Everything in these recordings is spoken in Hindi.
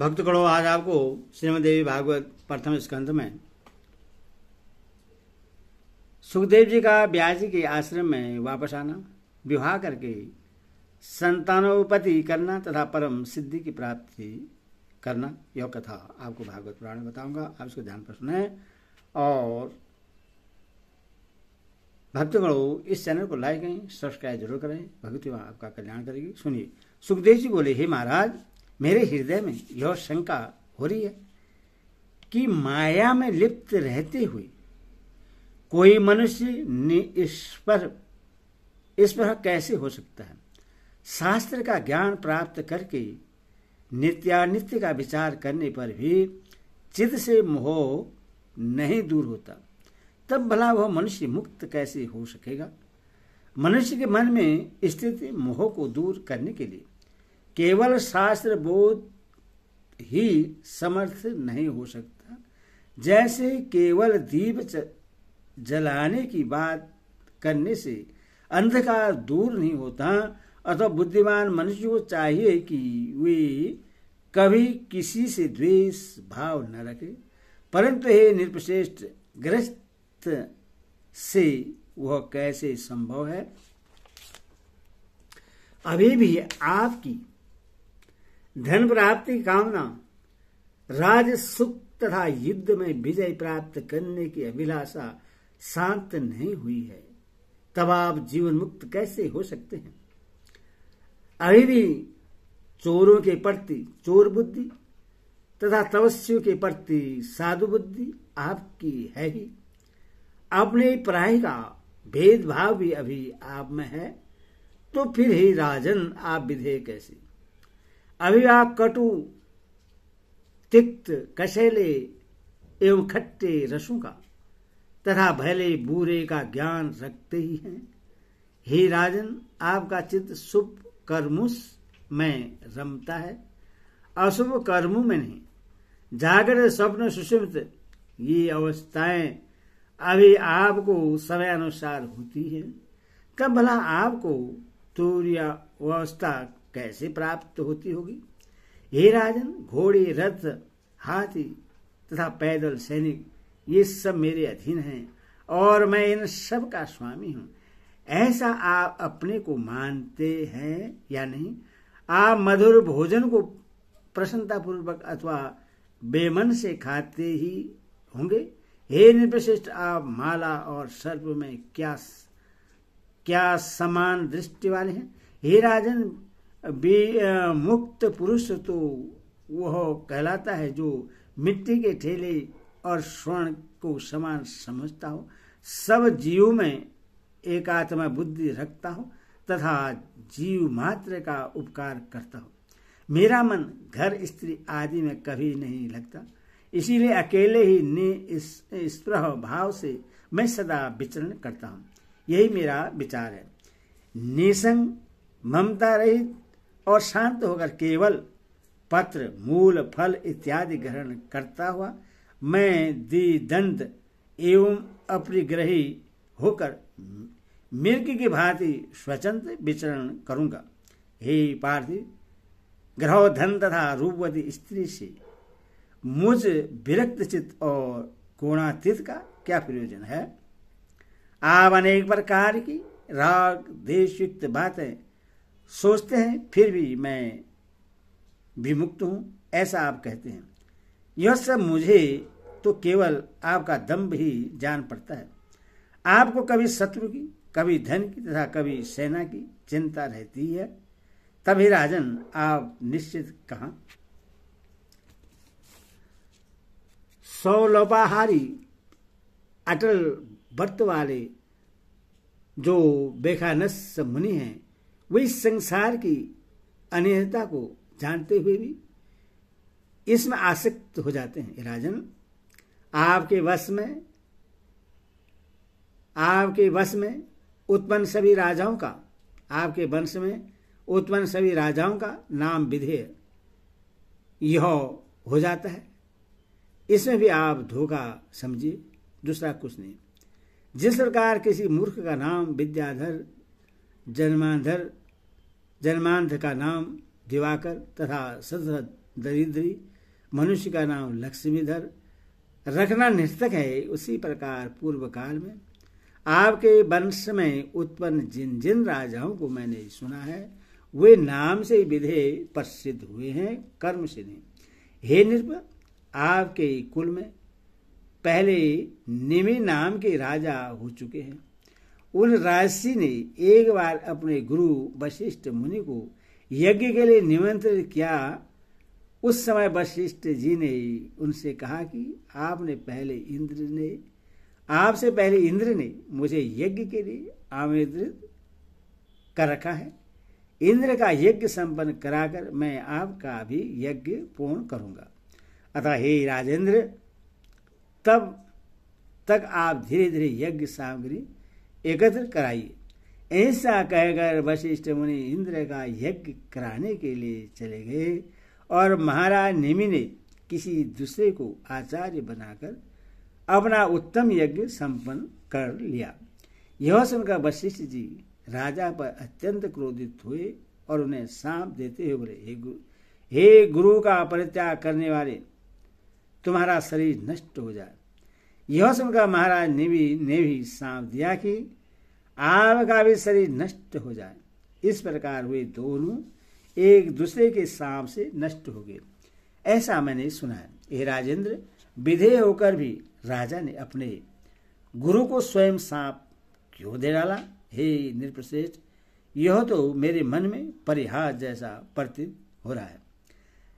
भक्तगणों, आज आपको श्रीमद् देवी भागवत प्रथम स्कंध में सुखदेव जी का व्यास जी के आश्रम में वापस आना, विवाह करके संतानोपति करना तथा परम सिद्धि की प्राप्ति करना, यह कथा आपको भागवत पुराण में बताऊंगा। आप इसको ध्यान पर सुने और भक्तगणों, इस चैनल को लाइक करें, सब्सक्राइब जरूर करें। भक्ति वहां आपका कल्याण करेगी। सुनिए, सुखदेव जी बोले, हे महाराज, मेरे हृदय में यह शंका हो रही है कि माया में लिप्त रहते हुए कोई मनुष्य इस पर कैसे हो सकता है। शास्त्र का ज्ञान प्राप्त करके नित्यानित्य का विचार करने पर भी चित्त से मोह नहीं दूर होता, तब भला वह मनुष्य मुक्त कैसे हो सकेगा। मनुष्य के मन में स्थित मोह को दूर करने के लिए केवल शास्त्र बोध ही समर्थ नहीं हो सकता। जैसे केवल दीप जलाने की बात करने से अंधकार दूर नहीं होता, अथवा बुद्धिमान मनुष्य को चाहिए कि वे कभी किसी से द्वेष भाव न रखे, परंतु हे निर्पश्रेष्ठ, ग्रस्त से वह कैसे संभव है। अभी भी आपकी धन प्राप्ति की कामना, राज सुख तथा युद्ध में विजय प्राप्त करने की अभिलाषा शांत नहीं हुई है, तब आप जीवन मुक्त कैसे हो सकते हैं। अभी भी चोरों के प्रति चोर बुद्धि तथा तपस्वियों के प्रति साधु बुद्धि आपकी है ही। अपने पराई का भेदभाव भी अभी आप में है, तो फिर ही राजन आप विधेय कैसे। अभी आप कटु तिक्त कशेले एवं खट्टे रसों का तथा भले बुरे का ज्ञान रखते ही हैं। हे राजन, आपका चित्त शुभ कर्मों में रमता है, अशुभ कर्मों में नहीं। जागृत स्वप्न सुषुप्त ये अवस्थाएं अभी आपको समय अनुसार होती है, तब भला आपको तुरीय अवस्था कैसे प्राप्त होती होगी। हे राजन, घोड़े, रथ, हाथी तथा पैदल सैनिक ये सब मेरे अधीन हैं और मैं इन सब का स्वामी हूं। ऐसा आप अपने को मानते हैं या नहीं। आप मधुर भोजन को प्रसन्नतापूर्वक अथवा बेमन से खाते ही होंगे। हे निर्विशिष्ट, आप माला और सर्प में क्या समान दृष्टि वाले हैं। हे राजन, मुक्त पुरुष तो वह कहलाता है जो मिट्टी के ठेले और स्वर्ण को समान समझता हो, सब जीवों में एकात्मा बुद्धि रखता हो तथा जीव मात्र का उपकार करता हो। मेरा मन घर स्त्री आदि में कभी नहीं लगता, इसीलिए अकेले ही निस्पृह भाव से मैं सदा विचरण करता हूँ। यही मेरा विचार है। निसंग, ममता रहित और शांत होकर केवल पत्र, मूल, फल इत्यादि ग्रहण करता हुआ मैं द्विदंत एवं अपरिग्रही होकर मिर्ग की भांति स्वतंत्र विचरण करूंगा। हे पार्थिव, ग्रह, धन तथा रूपवती स्त्री से मुझ विरक्त चित्त और कोणातीत का क्या प्रयोजन है। आप अनेक प्रकार की राग देशयुक्त बातें सोचते हैं, फिर भी मैं विमुक्त हूं, ऐसा आप कहते हैं। यह सब मुझे तो केवल आपका दंभ ही जान पड़ता है। आपको कभी शत्रु की, कभी धन की तथा कभी सेना की चिंता रहती है। तभी राजन, आप निश्चित कहां। सौलभाहारी अटल व्रत वाले जो बेखानस मुनि हैं, वे इस संसार की अनित्यता को जानते हुए भी इसमें आसक्त हो जाते हैं। राजन, आपके वश में उत्पन्न सभी राजाओं का, आपके वंश में उत्पन्न सभी राजाओं का नाम विधेय यह हो जाता है। इसमें भी आप धोखा समझिए, दूसरा कुछ नहीं। जिस प्रकार किसी मूर्ख का नाम विद्याधर, जन्मांध का नाम दिवाकर तथा दरिद्री मनुष्य का नाम लक्ष्मीधर रखना निस्तक है, उसी प्रकार पूर्व काल में आपके वंश में उत्पन्न जिन जिन राजाओं को मैंने सुना है वे नाम से विधे प्रसिद्ध हुए हैं, कर्म से नहीं। हे नृप, आपके कुल में पहले निमि नाम के राजा हो चुके हैं। उन राजसी ने एक बार अपने गुरु वशिष्ठ मुनि को यज्ञ के लिए निमंत्रित किया। उस समय वशिष्ठ जी ने उनसे कहा कि आपसे पहले इंद्र ने मुझे यज्ञ के लिए आमंत्रित कर रखा है। इंद्र का यज्ञ संपन्न कराकर मैं आपका भी यज्ञ पूर्ण करूंगा। अतः हे राजेंद्र, तब तक आप धीरे धीरे यज्ञ सामग्री एकत्र कराइए। ऐसा कहकर वशिष्ठ मुनि इंद्र का यज्ञ कराने के लिए चले गए और महाराज निमि ने किसी दूसरे को आचार्य बनाकर अपना उत्तम यज्ञ संपन्न कर लिया। यह सुनकर वशिष्ठ जी राजा पर अत्यंत क्रोधित हुए और उन्हें शाप देते हुए बोले, हे गुरु का परित्याग करने वाले, तुम्हारा शरीर नष्ट हो जाए। यह सुनकर महाराज निमि ने भी शाप दिया कि आपका भी शरीर नष्ट हो जाए। इस प्रकार वे दोनों एक दूसरे के शाप से नष्ट हो गए, ऐसा मैंने सुना है। हे राजेंद्र, विधेय होकर भी राजा ने अपने गुरु को स्वयं शाप क्यों दे डाला? हे नृपश्रेष्ठ, यह तो मेरे मन में परिहास जैसा प्रतीत हो रहा है।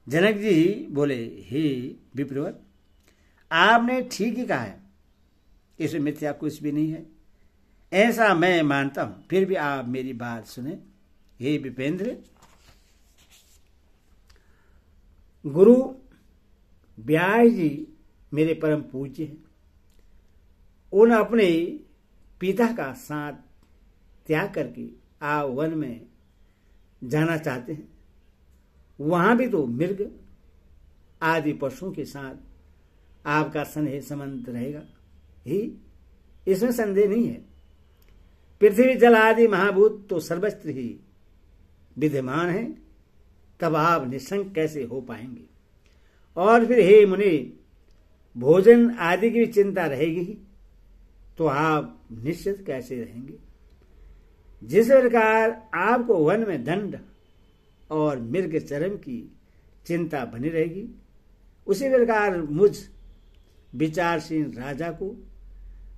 जनक जी बोले, हे विप्रवर, आपने ठीक ही कहा है, इसमें मिथ्या कुछ भी नहीं है, ऐसा मैं मानता हूं। फिर भी आप मेरी बात सुने। हे विपेंद्र, गुरु व्यास जी मेरे परम पूज्य हैं। उन अपने पिता का साथ त्याग करके आप वन में जाना चाहते हैं। वहां भी तो मृग आदि पशुओं के साथ आपका स्नेह संबंध रहेगा ही, इसमें संदेह नहीं है। पृथ्वी जल आदि महाभूत तो सर्वत्र ही विद्यमान है, तब आप निशंक कैसे हो पाएंगे? और फिर हे मुनि, भोजन आदि की भी चिंता रहेगी ही, तो आप निश्चित कैसे रहेंगे? जिस प्रकार आपको वन में दंड और मृग चरम की चिंता बनी रहेगी, उसी प्रकार मुझ विचारशील राजा को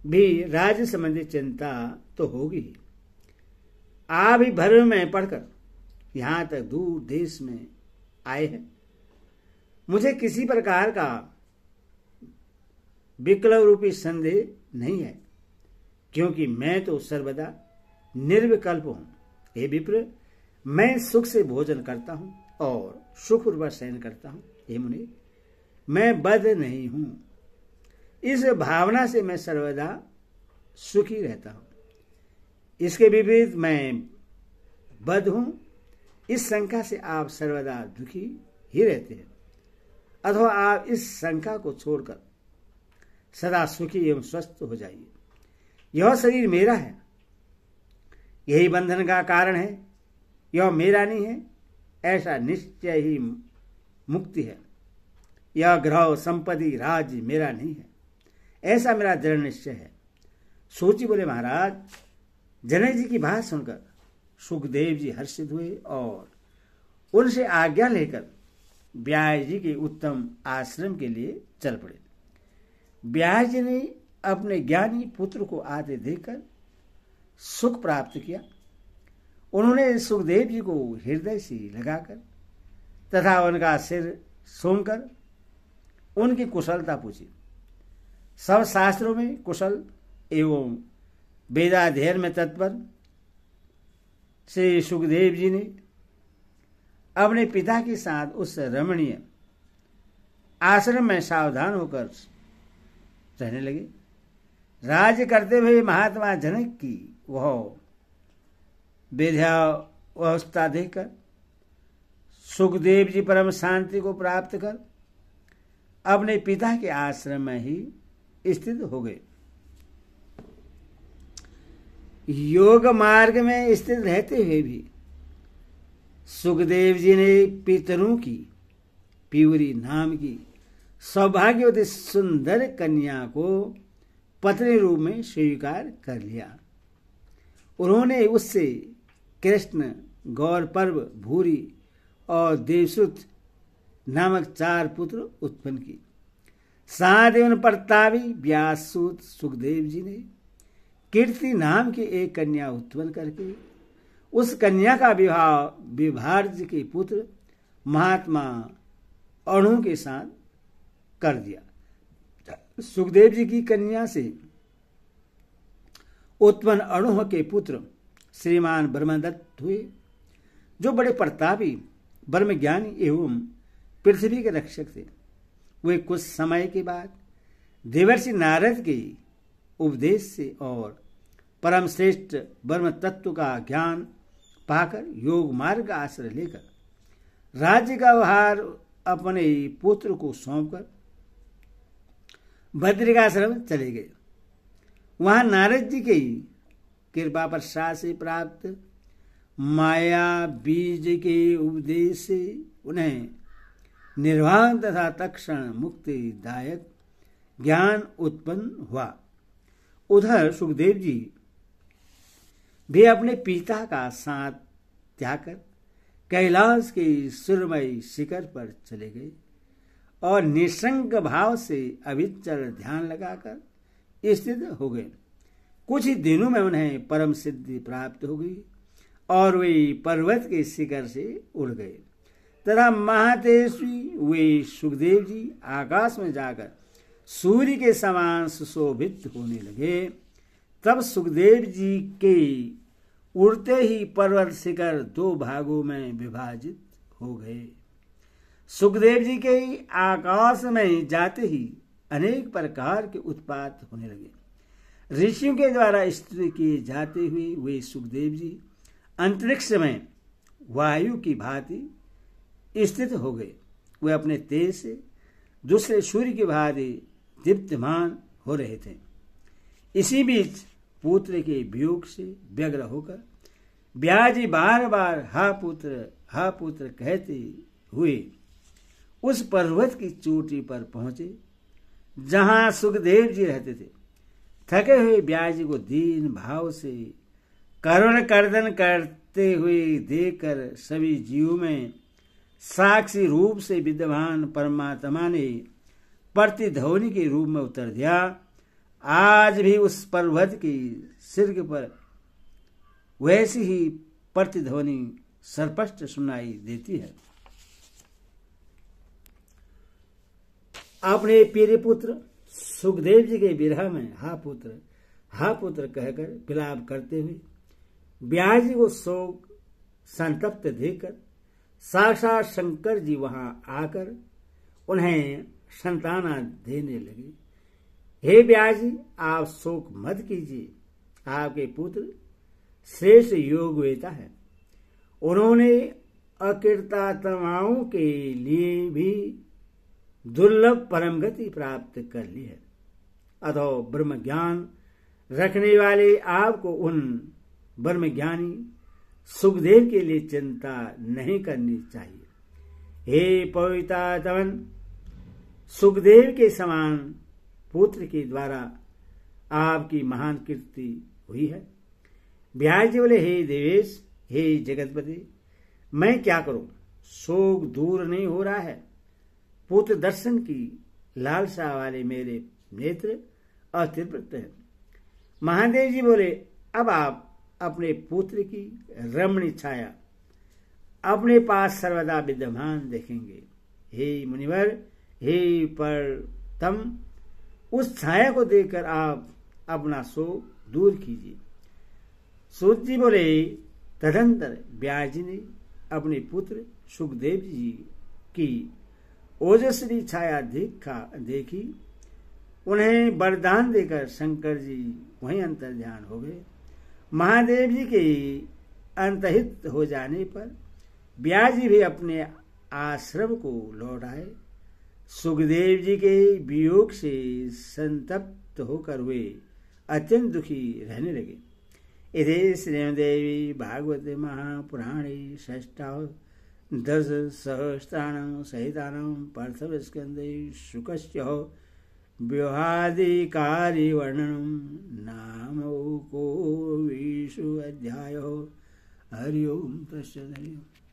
भी राज्य संबंधी चिंता तो होगी ही। आप ही भ्रम में पड़कर यहां तक दूर देश में आए हैं। मुझे किसी प्रकार का विकल्प रूपी संदेह नहीं है, क्योंकि मैं तो सर्वदा निर्विकल्प हूं। हे विप्र, मैं सुख से भोजन करता हूं और सुखपूर्वक शयन करता हूं। हे मुनि, मैं बद्ध नहीं हूं। इस भावना से मैं सर्वदा सुखी रहता हूं। इसके विपरीत मैं बद्ध हूं, इस शंका से आप सर्वदा दुखी ही रहते हैं। अथवा आप इस शंका को छोड़कर सदा सुखी एवं स्वस्थ हो जाइए। यह शरीर मेरा है, यही बंधन का कारण है, यह मेरा नहीं है, ऐसा निश्चय ही मुक्ति है। यह ग्रह संपत्ति राज्य मेरा नहीं है, ऐसा मेरा दृढ़ निश्चय है। सोची बोले, महाराज, जनक जी की बात सुनकर सुखदेव जी हर्षित हुए और उनसे आज्ञा लेकर व्यास जी के उत्तम आश्रम के लिए चल पड़े। व्यास जी ने अपने ज्ञानी पुत्र को आते देखकर सुख प्राप्त किया। उन्होंने सुखदेव जी को हृदय से लगाकर तथा उनका सिर सूंघकर उनकी कुशलता पूछी। सब शास्त्रों में कुशल एवं वेदाध्ययन में तत्पर श्री सुखदेव जी ने अपने पिता के साथ उस रमणीय आश्रम में सावधान होकर रहने लगे। राज्य करते हुए महात्मा जनक की वह विद्यावस्था देखकर सुखदेव जी परम शांति को प्राप्त कर अपने पिता के आश्रम में ही स्थित हो गए। योग मार्ग में स्थित रहते हुए भी सुखदेव जी ने पितरों की पीवरी नाम की सौभाग्यवती सुंदर कन्या को पत्नी रूप में स्वीकार कर लिया। उन्होंने उससे कृष्ण, गौरपर्व, भूरी और देवश्रुत नामक 4 पुत्र उत्पन्न किए। साथ ही उन प्रतापी व्याससूत सुखदेव जी ने कीर्ति नाम की एक कन्या उत्पन्न करके उस कन्या का विवाह विभार्य के पुत्र महात्मा अणु के साथ कर दिया। सुखदेव जी की कन्या से उत्पन्न अणु के पुत्र श्रीमान ब्रह्मदत्त हुए, जो बड़े प्रतापी, ब्रह्मज्ञानी एवं पृथ्वी के रक्षक थे। वे कुछ समय के बाद देवर्षि नारद के उपदेश से और परम श्रेष्ठ ब्रह्म तत्व का ज्ञान पाकर योग मार्ग का आश्रय लेकर राज्य का भार अपने पुत्र को सौंपकर बद्रिकाश्रम चले गए। वहां नारद जी की कृपा प्रसाद से प्राप्त माया बीज के उपदेश से उन्हें निर्वाण तथा तत्क्षण मुक्तिदायक ज्ञान उत्पन्न हुआ। उधर सुखदेव जी भी अपने पिता का साथ त्याग कर कैलाश के सुरमयी शिखर पर चले गए और निसंग भाव से अविचल ध्यान लगाकर स्थित हो गए। कुछ ही दिनों में उन्हें परम सिद्धि प्राप्त हो गई और वे पर्वत के शिखर से उड़ गए तथा महातेजस्वी वे सुखदेव जी आकाश में जाकर सूर्य के समान सुशोभित होने लगे। तब सुखदेव जी के उड़ते ही पर्वत शिखर 2 भागों में विभाजित हो गए। सुखदेव जी के आकाश में जाते ही अनेक प्रकार के उत्पात होने लगे। ऋषियों के द्वारा स्तुति किए जाते हुए वे सुखदेव जी अंतरिक्ष में वायु की भांति स्थित हो गए। वे अपने तेज से दूसरे सूर्य की भांति दीप्तमान हो रहे थे। इसी बीच पुत्र के वियोग से व्यग्र होकर ब्याजी बार बार हा पुत्र कहते हुए उस पर्वत की चोटी पर पहुंचे जहां सुखदेव जी रहते थे। थके हुए ब्याजी को दीन भाव से करुण कर्दन करते हुए देखकर सभी जीवों में साक्षी रूप से विद्यमान परमात्मा ने प्रतिध्वनि के रूप में उत्तर दिया। आज भी उस पर्वत की सिर पर वैसी ही प्रतिध्वनि स्पष्ट सुनाई देती है। अपने प्रिय पुत्र सुखदेव जी के विरह में हा पुत्र कहकर विलाप करते हुए व्यास जी को शोक संतप्त देखकर साक्षात शंकर जी वहां आकर उन्हें संताना देने लगे। हे व्यास जी, आप शोक मत कीजिए, आपके पुत्र श्रेष्ठ योगवेता है। उन्होंने अकृतात्माओं के लिए भी दुर्लभ परम गति प्राप्त कर ली है। अतः ब्रह्म ज्ञान रखने वाले आपको उन ब्रह्मज्ञानी सुखदेव के लिए चिंता नहीं करनी चाहिए। हे पवित्रतमन, सुखदेव के समान पुत्र के द्वारा आपकी महान कीर्ति हुई है। व्यास जी बोले, हे देवेश, हे जगतपति, मैं क्या करूं? शोक दूर नहीं हो रहा है। पुत्र दर्शन की लालसा वाले मेरे नेत्र अतृप्त हैं। महादेव जी बोले, अब आप अपने पुत्र की रमणी छाया अपने पास सर्वदा विद्यमान देखेंगे। हे मुनिवर, हे परतम, उस छाया को देखकर आप अपना शोक दूर कीजिए। सूत जी बोले, तदंतर व्यास जी ने अपने पुत्र सुखदेव जी की ओजस्वी छाया देखी। उन्हें वरदान देकर शंकर जी वहीं अंतर्ध्यान हो गए। महादेव जी के अंतहित हो जाने पर व्यास जी भी अपने आश्रम को लौट आए। सुखदेव जी के वियोग से संतप्त होकर वे अत्यंत दुखी रहने लगे। इति श्रीमद्देवी भागवते महापुराणे षष्ठाव दश सहस्राणां सहितानां पार्थवस्कन्धे शुकस्य व्यूहादिकारी वर्णनम नामोकोविषु अध्यायो हरि ओम तस्सत्।